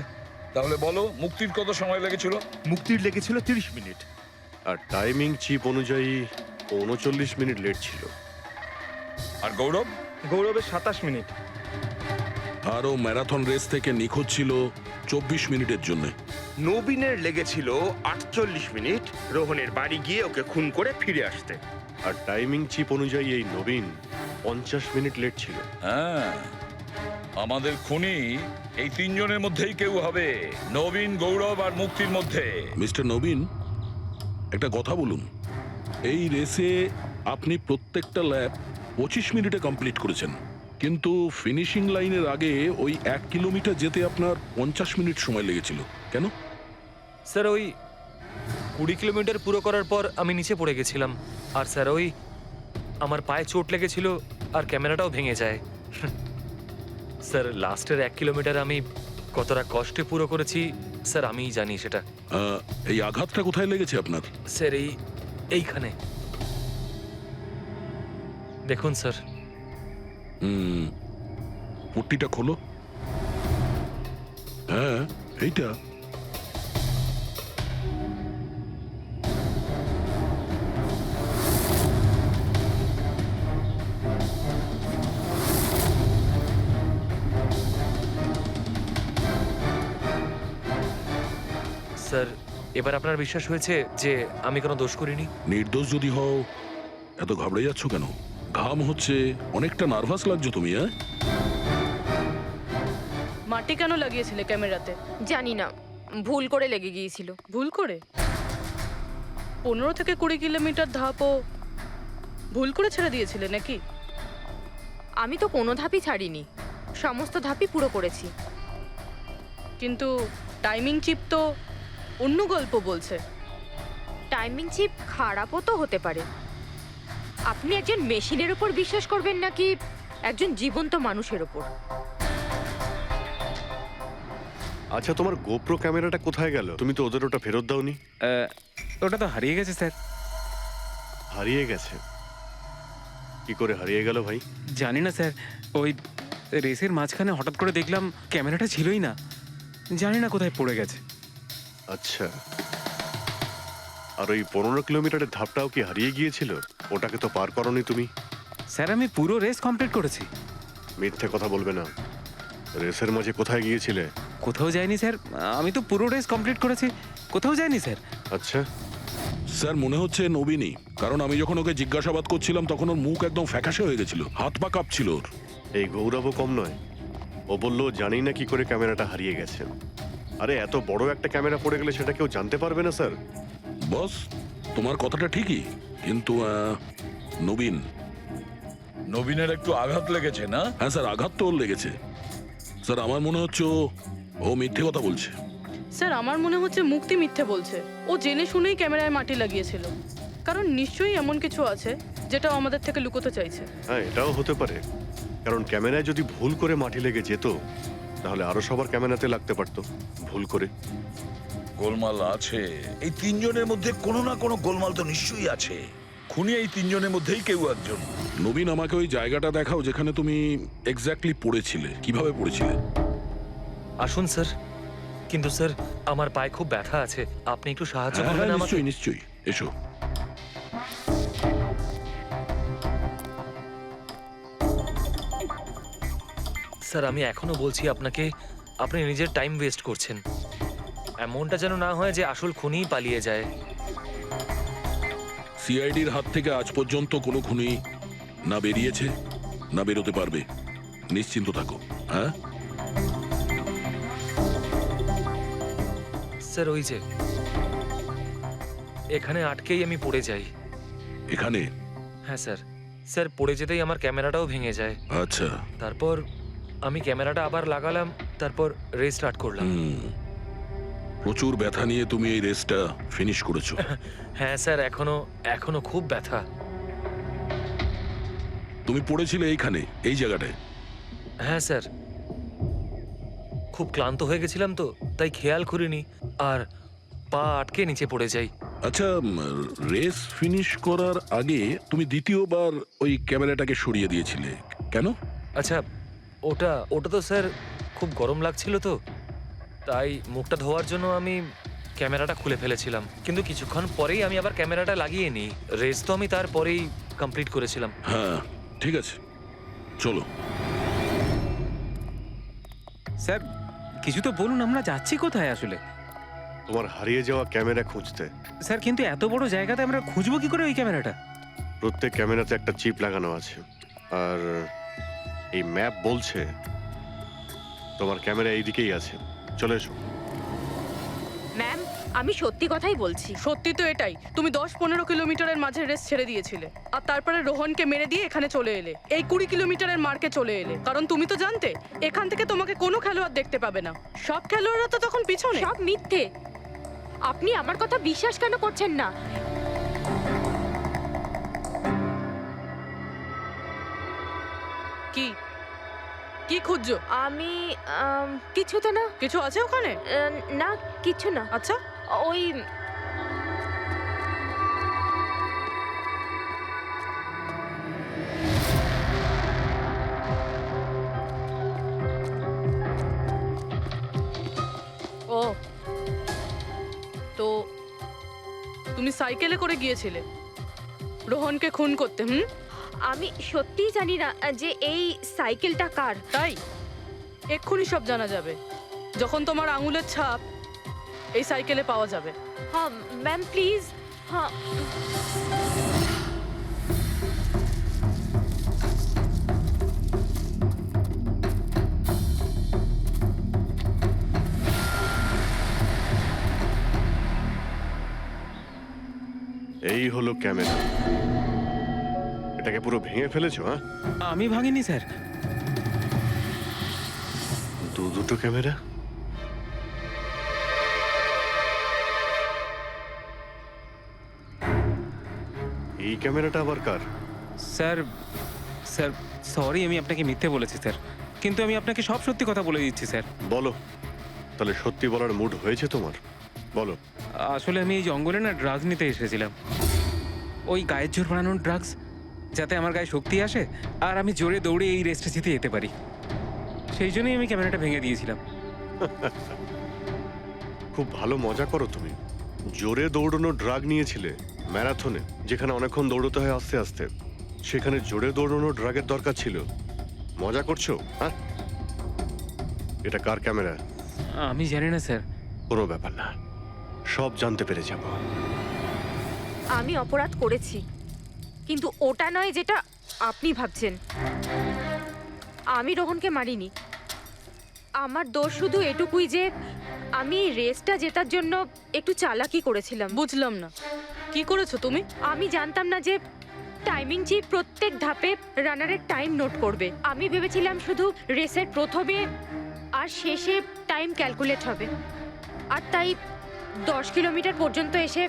S2: তাহলে বলো মুক্তির কত সময় লেগেছিল?
S10: মুক্তির লেগেছিল 30 মিনিট, আর টাইমিং চিপ অনুযায়ী 39 মিনিট লেট ছিল।
S2: আর গৌরব?
S1: গৌরবের 27 মিনিট।
S4: আরও ম্যারাথন রেস থেকে নিখোঁজ ছিল 24 মিনিটের জন্য।
S3: নবীনের লেগেছিল 48 মিনিট রোহনের বাড়ি গিয়ে ওকে খুন করে ফিরে আসতে।
S10: আর টাইমিং চিপ অনুযায়ী এই নবীন 50 মিনিট লেট ছিল।
S2: হ্যাঁ, আমাদের খুনি এই 3 জনের মধ্যেই কেউ হবে, নবীন, গৌরব আর মুক্তির মধ্যে।
S4: মিস্টার নবীন, একটা কথা বলুন। এই রেসে আপনি প্রত্যেকটা ল্যাপ 25 মিনিটে কমপ্লিট করেছেন, কিন্তু ফিনিশিং লাইনের আগে ওই 1 কিলোমিটার যেতে আপনার 50 মিনিট সময় লেগেছিল। কেন?
S11: স্যার ওই 20 কিলোমিটার পুরো করার পর আমি নিচে পড়ে গেছিলাম, আর স্যার ওই আমার পায়ে চোট লেগেছিল আর ক্যামেরাটাও ভেঙে যায়। স্যার লাস্টের 1 কিলোমিটার আমি কতটা কষ্টে পুরো করেছি স্যার আমিই জানি সেটা।
S4: এই আঘাতটা কোথায় লেগেছে আপনার?
S11: স্যার এইখানে দেখুন স্যার।
S4: পট্টিটা খোলো। হ্যাঁ, এইটা।
S11: স্যার এবার আপনার বিশ্বাস হয়েছে যে আমি কোনো দোষ করিনি?
S4: নির্দোষ যদি হও এত ঘাবড়ে যাচ্ছ কেন? ঘাম হচ্ছে, অনেকটা নার্ভাস লাগছো তুমি। হ্যাঁ,
S5: মাটি কেন লাগিয়েছিলে ক্যামেরাতে?
S12: জানি না, ভুল করে লেগে গিয়েছিল।
S5: ভুল করে? 15 থেকে 20 কিলোমিটার ধাপও ভুল করে ছেড়ে দিয়েছিলে নাকি?
S12: আমি তো কোনো ধাপই ছাড়িনি, সমস্ত ধাপই পুরো করেছি।
S5: কিন্তু টাইমিং চিপ তো অন্য গল্প বলছে।
S12: টাইমিং চিপ খারাপও তো হতে পারে। আপনি একজন মেশিনের উপর বিশ্বাস করবেন নাকি একজন জীবন্ত মানুষের উপর?
S10: আচ্ছা, তোমার গোপ্রো ক্যামেরাটা কোথায় গেল? তুমি তো ওদের ওটা ফেরত দাওনি।
S11: ওটা তো হারিয়ে গেছে স্যার।
S10: হারিয়ে গেছে? কি করে হারিয়ে গেল ভাই?
S11: জানি না স্যার, ওই রেসের মাঝখানে হঠাৎ করে দেখলাম ক্যামেরাটা ছিলই না, জানি না কোথায় পড়ে গেছে।
S10: আচ্ছা, আর ওই 15 কিলোমিটারের ধাপটাও কি হারিয়ে গিয়েছিল? ওটাকে তো পার করনি তুমি।
S11: স্যার আমি পুরো রেস কমপ্লিট করেছি।
S10: মিথ্যে কথা বলবে না। রেসের মাঝে কোথায় গিয়েছিলে?
S11: কোথাও যায়নি স্যার, আমি তো পুরো রেস কমপ্লিট করেছি, কোথাও যায়নি স্যার।
S10: আচ্ছা,
S4: স্যার মনে হচ্ছে নবীনই, কারণ আমি যখন ওকে জিজ্ঞাসাবাদ করছিলাম তখন ওর মুখ একদম ফ্যাকাশে হয়ে গেছিল, হাত পা কাঁপছিল ওর।
S10: এই গৌরবও কম নয়। ও বললো জানি না কি করে ক্যামেরাটা হারিয়ে গেছে। আরে এত বড় একটা ক্যামেরা পড়ে গেলে সেটা কেউ জানতে পারবে না স্যার।
S4: বস, তোমার কথাটা ঠিকই, কিন্তু নবীন।
S2: নবীনের একটু আঘাত লেগেছে না?
S4: হ্যাঁ স্যার, আঘাত তো ওর লেগেছে। স্যার আমার মনে হচ্ছে ও মিথ্যে কথা বলছে।
S5: স্যার আমার মনে হচ্ছে মুক্তি মিথ্যে বলছে। ও জেনে শুনেই ক্যামেরায় মাটি লাগিয়েছিল, কারণ নিশ্চয়ই এমন কিছু আছে যেটা আমাদের থেকে লুকোতে চাইছে।
S10: হ্যাঁ, এটাও হতে পারে, কারণ ক্যামেরায় যদি ভুল করে মাটি লেগে যেত তাহলে আরো সবার ক্যামেরাতে লাগতে পারতো ভুল করে।
S2: গোলমাল আছে এই 3 জনের মধ্যে, কোনো না কোনো গোলমাল তো নিশ্চয়ই আছে। খুনি এই 3 জনের মধ্যেই কেউ একজন।
S4: নবীন, আমাকে ওই জায়গাটা দেখাও যেখানে তুমি এক্স্যাক্টলি পড়েছিলে। কিভাবে পড়েছিলে?
S11: আসুন স্যার, কিন্তু স্যার আমার পায়ে খুব ব্যথা আছে, আপনি একটু সাহায্য
S4: হ্যাঁ,
S11: করবেন আমাকে?
S4: নিশ্চয়ই নিশ্চয়ই, এসো।
S11: স্যার আমি এখনো বলছি আপনাকে, আপনি নিজের টাইম ওয়েস্ট করছেন। এমনটা যেন না হয় যে আসল খুনিই পালিয়ে যায়।
S4: সিআইডির হাত থেকে আজ পর্যন্ত কোনো খুনি না বেরিয়েছে না বেরোতে পারবে, নিশ্চিন্ত থাকো। হ্যাঁ,
S11: স্যার ওই যে এখানে আটকেই আমি পড়ে যাই।
S4: এখানে?
S11: হ্যাঁ স্যার, স্যার পড়ে যেতেই আমার ক্যামেরাটাও ভেঙে যায়।
S4: আচ্ছা।
S11: তারপর আমি ক্যামেরাটা আবার লাগালাম, তারপর রেস স্টার্ট করলাম।
S4: প্রচুর ব্যথা নিয়ে তুমি এই রেসটা ফিনিশ করেছো।
S11: হ্যাঁ স্যার, এখনো খুব ব্যথা।
S4: তুমি পড়েছিলে এইখানে, এই জায়গাটায়?
S11: হ্যাঁ স্যার, খুব ক্লান্ত হয়ে গেছিলাম তো, তাই খেয়াল করিনি আর পা আটকে নিচে পড়ে যাই।
S4: আচ্ছা, রেস ফিনিশ করার আগে তুমি দ্বিতীয়বার ওই ক্যামেরাটাকে সরিয়ে দিয়েছিলে কেন?
S11: আচ্ছা, ওটা তো স্যার খুব গরম লাগছিল তো, তাই মুখটা ধোয়ার জন্য আমি ক্যামেরাটা খুলে ফেলেছিলাম। কিন্তু কিছুক্ষণ পরেই আমি আবার ক্যামেরাটা লাগিয়ে নিই। রেস তো আমি তারপরেই কমপ্লিট করেছিলাম।
S4: হ্যাঁ ঠিক আছে, চলো।
S13: স্যার কিছু তো বলুন, আমরা যাচ্ছি কোথায় আসলে?
S10: তোমার হারিয়ে যাওয়া ক্যামেরা খুঁজতে।
S13: স্যার কিন্তু এত বড় জায়গাতে আমরা খুঁজবো কি করে ওই ক্যামেরাটা?
S10: প্রত্যেক ক্যামেরাতে একটা চিপ লাগানো আছে, আর এই ম্যাপ বলছে তোমার ক্যামেরা এইদিকেই আছে। চলে এসো।
S12: ম্যাম, আমি সত্যি কথাই বলছি।
S5: সত্যি তো এটাই, তুমি 10-15 কিলোমিটারের মাঝে রেস ছেড়ে দিয়েছিলে আর তারপরে রোহনকে মেরে দিয়ে এখানে চলে এলে, এই 20 কিলোমিটারের মার্কে চলে এলে। কারণ তুমি তো জানতে এখান থেকে তোমাকে কোনো খেলোয়াড় দেখতে পাবে না। সব খেলোয়াড়রা তো তখন পিছনে।
S12: সব মিথ্যে। আপনি আমার কথা বিশ্বাস কেন করছেন না?
S5: কি কি খুঁজছো?
S12: আমি কিছু তো না।
S5: কিছু আছে ওখানে?
S12: না, কিছু না।
S5: আচ্ছা,
S12: ওই
S5: ও তো তুমি সাইকেলে করে গিয়েছিলে রোহনকে খুন করতে?
S12: আমি সত্যিই জানি না যে এই সাইকেলটা কার।
S5: তাই এক্ষুনি সব জানা যাবে যখন তোমার আঙুলের ছাপ এই সাইকেলে পাওয়া যাবে।
S12: হ্যাঁ ম্যাম, প্লিজ। হ্যাঁ
S10: এই হলো ক্যামেরা। এটাকে পুরো ভেঙে ফেলেছো? হ্যাঁ,
S13: আমি ভাঙিনি স্যার।
S10: দুটো ক্যামেরা। এই ক্যামেরাটা আবার কার?
S13: স্যার স্যার সরি, আমি আপনাকে মিথ্যে বলেছি স্যার, কিন্তু আমি আপনাকে সব সত্যি কথা বলে দিচ্ছি স্যার।
S10: বলো, তাহলে সত্যি বলার মুড হয়েছে তোমার? বলো।
S13: আসলে আমি এই জঙ্গলে না ড্রাগস নিতে এসেছিলাম, ওই গায়ের জোর বানানোর ড্রাগস, যাতে আমার গায়ে শক্তি আসে আর আমি জোরে দৌড়ে এই রেসটা জিতে যেতে পারি। সেই জন্যই আমি ক্যামেরাটা ভেঙে দিয়েছিলাম।
S10: খুব ভালো মজা করো তুমি। জোরে দৌড়ানো ড্রাগ নিয়েছিলে ম্যারাথনে, যেখানে অনেকক্ষণ দৌড়তে হয় আস্তে আস্তে। সেখানে জোরে দৌড়ানো ড্রাগের দরকার ছিল। মজা করছো? হ্যাঁ, এটা কার ক্যামেরা?
S13: আমি জানি না স্যার।
S10: কোনো ব্যাপার না, সব জানতে পেরে যাব।
S12: আমি অপরাধ করেছি, কিন্তু ওটা নয় যেটা আপনি ভাবছেন। আমি রোহনকে মারিনি। আমার দোষ শুধু এটুকুই যে আমি রেসটা জেতার জন্য একটু চালাকি করেছিলাম।
S5: বুঝলাম না, কি করেছো তুমি?
S12: আমি জানতাম না যে টাইমিং চিপ প্রত্যেক ধাপে রানারের টাইম নোট করবে। আমি ভেবেছিলাম শুধু রেসের প্রথমে আর শেষে টাইম ক্যালকুলেট হবে, আর তাই 10 কিলোমিটার পর্যন্ত এসে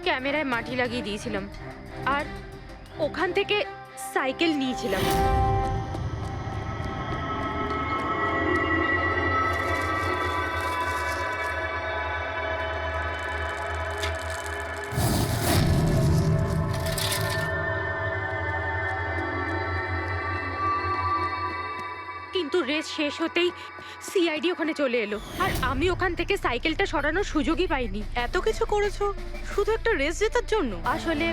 S12: ক্যামেরায় মাটি লাগিয়ে দিয়েছিলাম আর ওখান থেকে সাইকেল নিয়েছিলাম। কিন্তু রেস শেষ হতেই সিআইডি ওখানে চলে এলো আর আমি ওখান থেকে সাইকেলটা সরানোর সুযোগই পাইনি।
S5: এত কিছু করেছো শুধু একটা রেস জেতার জন্য?
S12: আসলে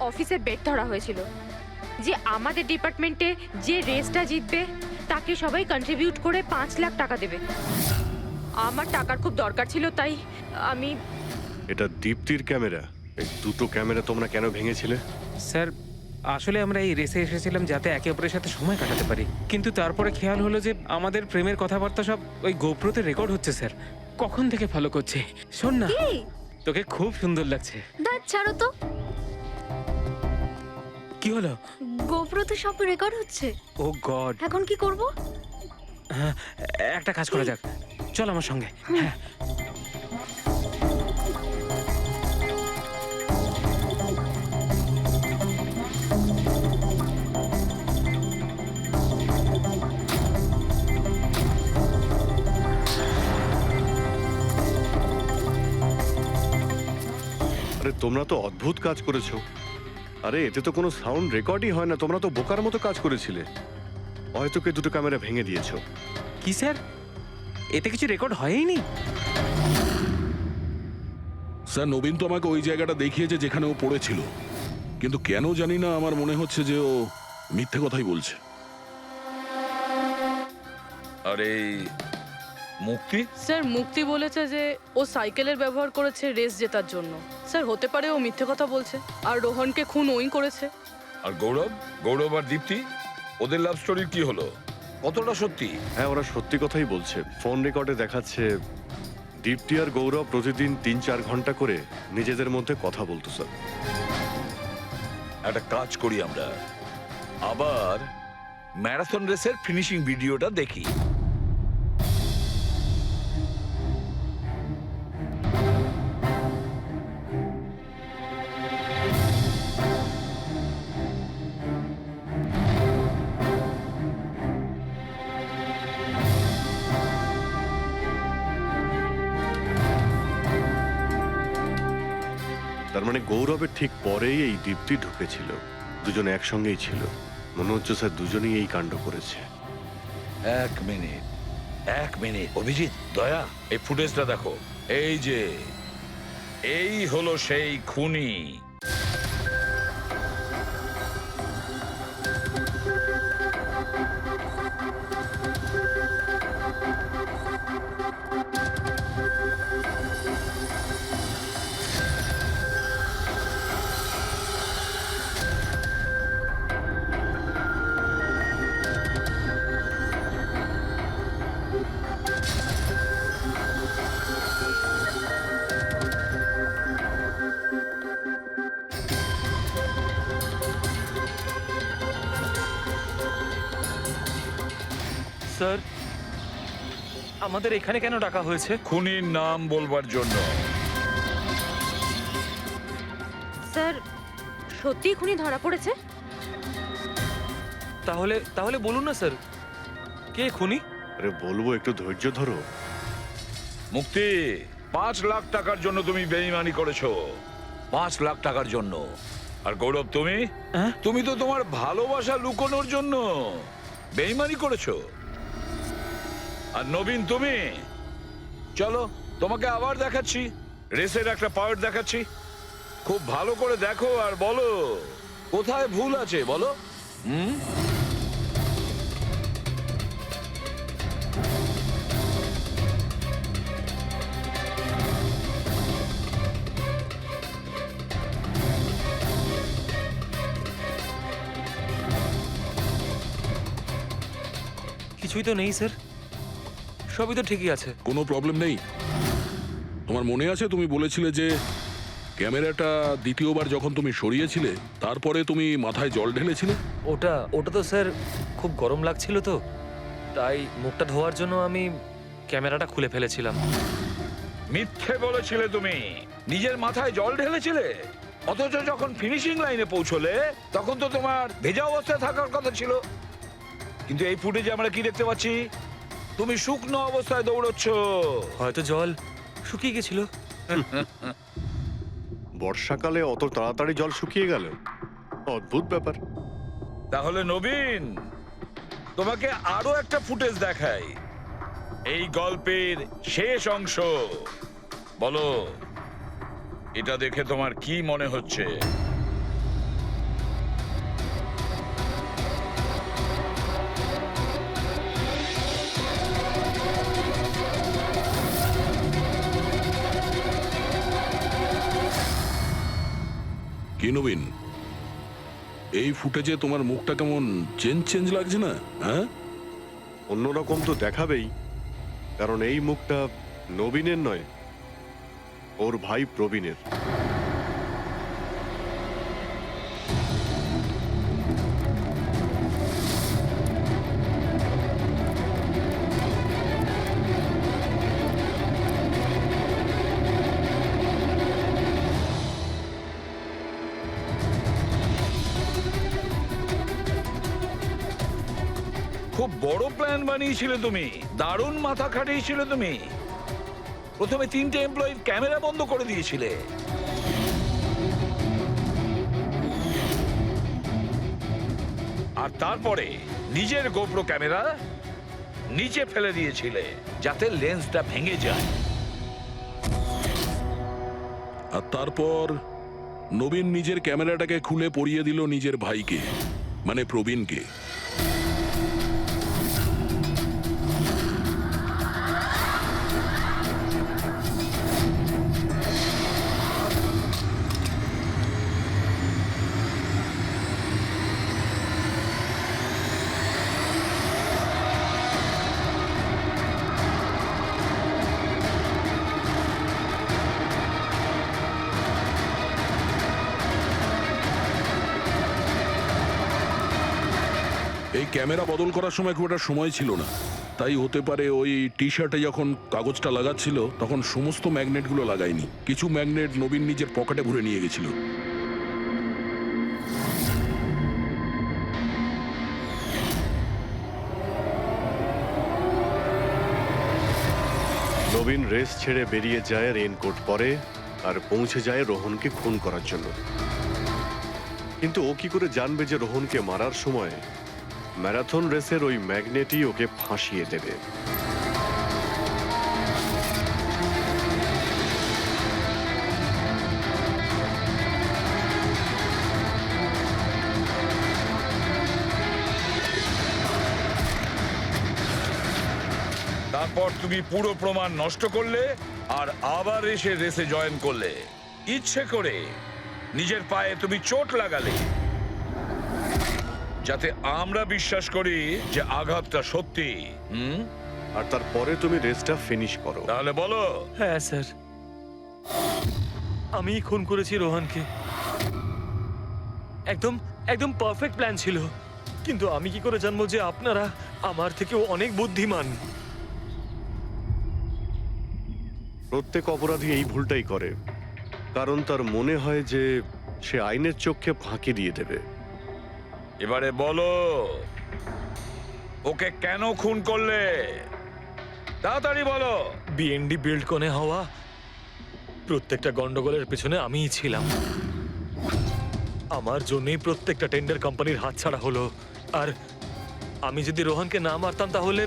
S12: অফিসে বেট ধরা হয়েছিল যে আমাদের ডিপার্টমেন্টে যে রেসটা জিতবে তাকে সবাই কন্ট্রিবিউট করে 5 লাখ টাকা দেবে। আমার টাকার খুব দরকার ছিল, তাই আমি
S10: এটা দীপ্তির ক্যামেরা। এই দুটো ক্যামেরা তোমরা কেন ভেঙেছিলে?
S13: স্যার আসলে আমরা এই রেসে এসেছিলাম যাতে একে অপরের সাথে সময় কাটাতে পারি, কিন্তু তারপরে খেয়াল হলো যে আমাদের প্রেমের কথাবার্তা সব ওই গোপ্রোতে রেকর্ড হচ্ছে স্যার। কখন থেকে ফলো করছে। শোন না, তোকে খুব সুন্দর লাগছে।
S14: দাঁত ছাড়ো তো।
S13: কি হলো?
S14: গোপ্রোতে সব রেকর্ড হচ্ছে।
S13: ও গড,
S14: এখন কি করব?
S13: একটা কাজ করা যাক, চল আমার সঙ্গে। হ্যাঁ
S10: আরে তোমরা তো অদ্ভুত কাজ করেছো। আরে এতে তো কোনো সাউন্ড রেকর্ডই হয় না, তোমরা তো বোকার মতো কাজ করেছিলে। হয়তো কে দুটো ক্যামেরা ভেঙে দিয়েছো।
S13: কি স্যার, এতে কিছু রেকর্ড হয়নি?
S4: স্যার নবীন তো আমাকে ওই জায়গাটা দেখিয়েছে যেখানে ও পড়েছিল, কিন্তু কেন জানি না আমার মনে হচ্ছে যে ও মিথ্যে কথাই বলছে।
S2: আরে মুক্তি,
S5: স্যার মুক্তি বলেছে যে ও সাইকেলের ব্যবহার করেছে রেস জেতার জন্য। স্যার হতে পারে ও মিথ্যে কথা বলছে, আর রোহনকে খুন ওই করেছে।
S2: আর গৌরব আর দীপ্তি, ওদের লাভ স্টোরির কি হলো? কতটা সত্যি?
S10: হ্যাঁ, ওরা সত্যি কথাই বলছে। ফোন রেকর্ডে দেখাচ্ছে দীপ্তি আর গৌরব প্রতিদিন 3-4 ঘন্টা করে নিজেদের মধ্যে কথা বলতো স্যার।
S2: একটা কাজ করি, আমরা আবার ম্যারাথন রেসের ফিনিশিং ভিডিওটা দেখি।
S10: তার মানে গৌরবের ঠিক পরেই এই দীপ্তি ঢুকেছিল। দুজন একসঙ্গেই ছিল। মনে হচ্ছে স্যার দুজনেই এই কাণ্ড করেছে।
S2: এক মিনিট অভিজিৎ, দয়া, এই ফুটেজটা দেখো। এই যে এই হলো সেই খুনি।
S11: স্যার আমাদের এখানে কেন ডাকা হয়েছে?
S2: খুনির নাম বলবার জন্য।
S12: স্যার সত্যি খুনি ধরা পড়েছে?
S11: তাহলে বলুন না স্যার, কে খুনি?
S10: আরে বলবো, একটু ধৈর্য ধরো।
S2: মুক্তি, 5 লাখ টাকার জন্য তুমি বেইমানি করেছো। 5 লাখ টাকার জন্য। আর গৌরব, তুমি তো তোমার ভালোবাসা লুকোনোর জন্য বেইমানি করেছো। আর নবীন, তুমি চলো তোমাকে আবার দেখাচ্ছি, রেসের একটা পার্ট দেখাচ্ছি। খুব ভালো করে দেখো আর বলো কোথায় ভুল আছে, বলো।
S11: কিছুই তো নেই স্যার, সবই তো ঠিকই আছে।
S4: কোনো প্রবলেম নেই। তোমার মনে আছে তুমি বলেছিলে যে ক্যামেরাটা দ্বিতীয়বার যখন তুমি সরিয়েছিলে তারপরে তুমি মাথায় জল ঢেলেছিলে?
S11: ওটা তো স্যার খুব গরম লাগছিল, তো তাই মুখটা ধোয়ার জন্য আমি ক্যামেরাটা খুলে ফেলেছিলাম।
S2: মিথ্যে বলেছিলে তুমি, নিজের মাথায় জল ঢেলেছিলে। অথচ যখন ফিনিশিং লাইনে পৌঁছলে তখন তো তোমার ভেজা অবস্থায় থাকার কথা ছিল। কিন্তু এই ফুটেজে আমরা কি দেখতে পাচ্ছি? তুমি শুকনো অবস্থায় দৌড়চ্ছ।
S11: হয়তো জল শুকিয়ে গেছিল।
S10: বর্ষাকালে অত তাড়াতাড়ি জল শুকিয়ে গেল, অদ্ভুত ব্যাপার।
S2: তাহলে নবীন, তোমাকে আরো একটা ফুটেজ দেখাই, এই গল্পের শেষ অংশ। বলো, এটা দেখে তোমার কি মনে হচ্ছে?
S4: কি নবীন, এই ফুটেজে তোমার মুখটা কেমন চেঞ্জ চেঞ্জ লাগছে না? হ্যাঁ,
S10: অন্যরকম তো দেখাবেই, কারণ এই মুখটা নবীনের নয়, ওর ভাই প্রবীণের।
S2: খুব বড় প্ল্যান বানিয়েছিলে তুমি, দারুণ মাথা খাটিয়েছিলে তুমি। প্রথমে 3টে এমপ্লয়ির ক্যামেরা বন্ধ করে দিয়েছিলে, আর তারপরে নিজের গোপ্রো ক্যামেরা নিচে ফেলে দিয়েছিলে যাতে লেন্সটা ভেঙে যায়।
S4: আর তারপর নবীন নিজের ক্যামেরাটাকে খুলে পরিয়ে দিল নিজের ভাইকে, মানে প্রবীণকে। এই ক্যামেরা বদল করার সময় খুব একটা সময় ছিল না, তাই হতে পারে ওই টি শার্টে যখন কাগজটা লাগাচ্ছিল তখন সমস্ত ম্যাগনেটগুলো লাগায়নি, কিছু ম্যাগনেট নবীন নিজের পকেটে ভরে নিয়ে গেছিল।
S10: নবীন রেস ছেড়ে বেরিয়ে যায় রেইনকোট পরে আর পৌঁছে যায় রোহনকে খুন করার জন্য। কিন্তু ও কি করে জানবে যে রোহনকে মারার সময় ম্যারাথন রেসের ওই ম্যাগনেটই ওকে ফাঁসিয়ে দেবে?
S2: তারপর তুমি পুরো প্রমাণ নষ্ট করলে আর আবার এসে রেসে জয়েন করলে। ইচ্ছে করে নিজের পায়ে তুমি চোট লাগালে যাতে আমরা বিশ্বাস করি যে আঘাতটা সত্যি।
S10: আর তারপরে তুমি রেসটা ফিনিশ করো।
S2: তাহলে বলো।
S11: হ্যাঁ স্যার, আমি খুন করেছি রোহনকে। একদম একদম পারফেক্ট প্ল্যান ছিল, কিন্তু আমি কি করে জানবো যে আপনারা আমার থেকেও অনেক বুদ্ধিমান?
S10: প্রত্যেক অপরাধী এই ভুলটাই করে, কারণ তার মনে হয় যে সে আইনের চোখে ফাঁকি দিয়ে দেবে।
S2: এবারে বলো, ওকে কেন খুন করলে? তাড়াতাড়ি বলো।
S11: বিএনডি বিল্ডকনে হওয়া প্রত্যেকটা গন্ডগোলের পেছনে আমিই ছিলাম। আমার জন্যই প্রত্যেকটা টেন্ডার কোম্পানির হাতছাড়া হলো। আর আমি যদি রোহনকে না মারতাম তাহলে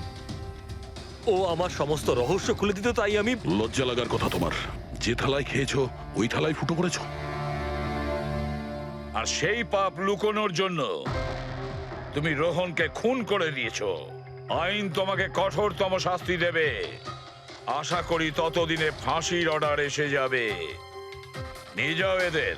S11: ও আমার সমস্ত রহস্য খুলে দিত। তাই আমি...
S4: লজ্জা লাগার কথা তোমার, যে থালায় খেয়েছো ওই থালায় ফুটো করেছো।
S2: আর সেই পাপ লুকোনোর জন্য তুমি রোহনকে খুন করে দিয়েছো। আইন তোমাকে কঠোরতম শাস্তি দেবে। আশা করি ততদিনে ফাঁসির অর্ডার এসে যাবে। নিয়ে যাও এদের।